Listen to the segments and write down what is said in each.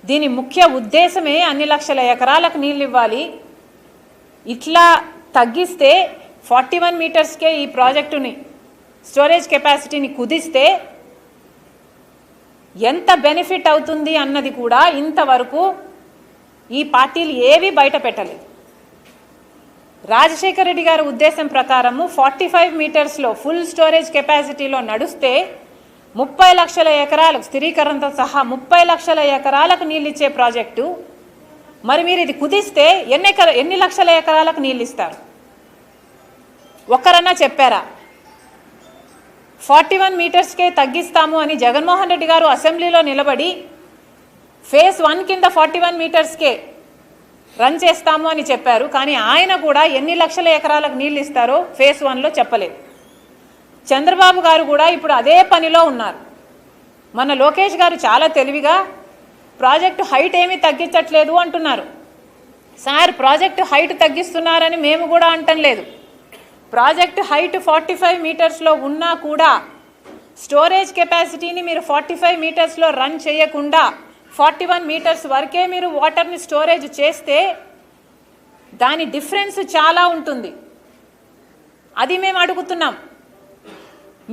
దీని ముఖ్య ఉద్దేశమే అన్ని లక్షల ఎకరాలకు నీళ్ళు ఇవ్వాలి. ఇట్లా తగ్గిస్తే 41 మీటర్స్కే ఈ ప్రాజెక్టుని స్టోరేజ్ కెపాసిటీని కుదిస్తే ఎంత బెనిఫిట్ అవుతుంది అన్నది కూడా ఇంతవరకు ఈ పార్టీలు ఏవి బయట పెట్టలేదు. రాజశేఖర రెడ్డి గారి ఉద్దేశం ప్రకారము 45 మీటర్స్లో ఫుల్ స్టోరేజ్ కెపాసిటీలో నడుస్తే 30 లక్షల ఎకరాలకు స్థిరీకరణతో సహా 30 లక్షల ఎకరాలకు నీళ్ళు ఇచ్చే ప్రాజెక్టు. మరి మీరు ఇది కుదిస్తే ఎన్ని లక్షల ఎకరాలకు నీళ్ళు ఇస్తారు? ఒక్కరన్నా చెప్పారా? 41 మీటర్స్కే తగ్గిస్తాము అని జగన్మోహన్ రెడ్డి గారు అసెంబ్లీలో నిలబడి ఫేజ్ 1 కింద 41 మీటర్స్కే రన్ చేస్తాము అని చెప్పారు. కానీ ఆయన కూడా ఎన్ని లక్షల ఎకరాలకు నీళ్ళు ఇస్తారో ఫేజ్ 1లో చెప్పలేదు. చంద్రబాబు గారు కూడా ఇప్పుడు అదే పనిలో ఉన్నారు. మన లోకేష్ గారు చాలా తెలివిగా ప్రాజెక్టు హైట్ ఏమీ తగ్గించట్లేదు అంటున్నారు. సార్, ప్రాజెక్టు హైట్ తగ్గిస్తున్నారని మేము కూడా అంటం లేదు. ప్రాజెక్టు హైట్ 45 మీటర్స్లో ఉన్నా కూడా స్టోరేజ్ కెపాసిటీని మీరు 45 మీటర్స్లో రన్ చేయకుండా 41 మీటర్స్ వరకే మీరు వాటర్ని స్టోరేజ్ చేస్తే దాని డిఫరెన్స్ చాలా ఉంటుంది. అది మేము అడుగుతున్నాం.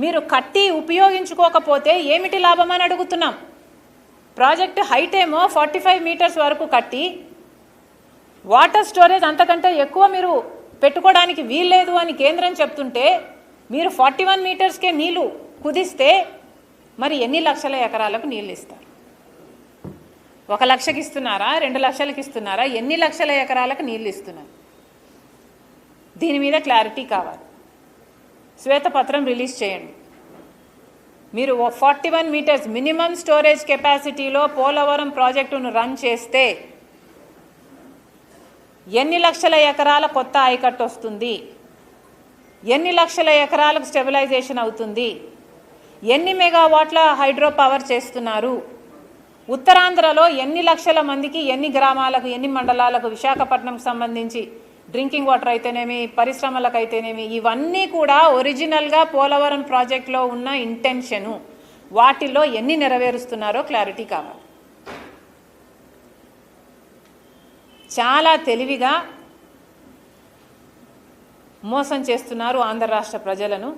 మీరు కట్టి ఉపయోగించుకోకపోతే ఏమిటి లాభం అని అడుగుతున్నాం. ప్రాజెక్టు హైట్ ఏమో 45 మీటర్స్ వరకు కట్టి వాటర్ స్టోరేజ్ అంతకంటే ఎక్కువ మీరు పెట్టుకోవడానికి వీల్లేదు అని కేంద్రం చెప్తుంటే మీరు 41 మీటర్స్కే నీళ్ళు కుదిస్తే మరి ఎన్ని లక్షల ఎకరాలకు నీళ్ళు ఇస్తారు? 1 లక్షకి ఇస్తున్నారా? 2 లక్షలకి ఇస్తున్నారా? ఎన్ని లక్షల ఎకరాలకు నీళ్ళు ఇస్తున్నారు? దీని మీద క్లారిటీ కావాలి. శ్వేతపత్రం రిలీజ్ చేయండి. మీరు 41 మీటర్స్ మినిమం స్టోరేజ్ కెపాసిటీలో పోలవరం ప్రాజెక్టును రన్ చేస్తే ఎన్ని లక్షల ఎకరాల కొత్త ఆయకట్టు వస్తుంది? ఎన్ని లక్షల ఎకరాలకు స్టెబిలైజేషన్ అవుతుంది? ఎన్ని మెగావాట్ల హైడ్రో పవర్ చేస్తున్నారు? ఉత్తరాంధ్రలో ఎన్ని లక్షల మందికి, ఎన్ని గ్రామాలకు, ఎన్ని మండలాలకు, విశాఖపట్నంకి సంబంధించి డ్రింకింగ్ వాటర్ అయితేనేమి, పరిశ్రమలకు అయితేనేమి, ఇవన్నీ కూడా ఒరిజినల్గా పోలవరం ప్రాజెక్టులో ఉన్న ఇంటెన్షను. వాటిల్లో ఎన్ని నెరవేరుస్తున్నారో క్లారిటీ కావాలి. చాలా తెలివిగా మోసం చేస్తున్నారు ఆంధ్ర రాష్ట్ర ప్రజలను.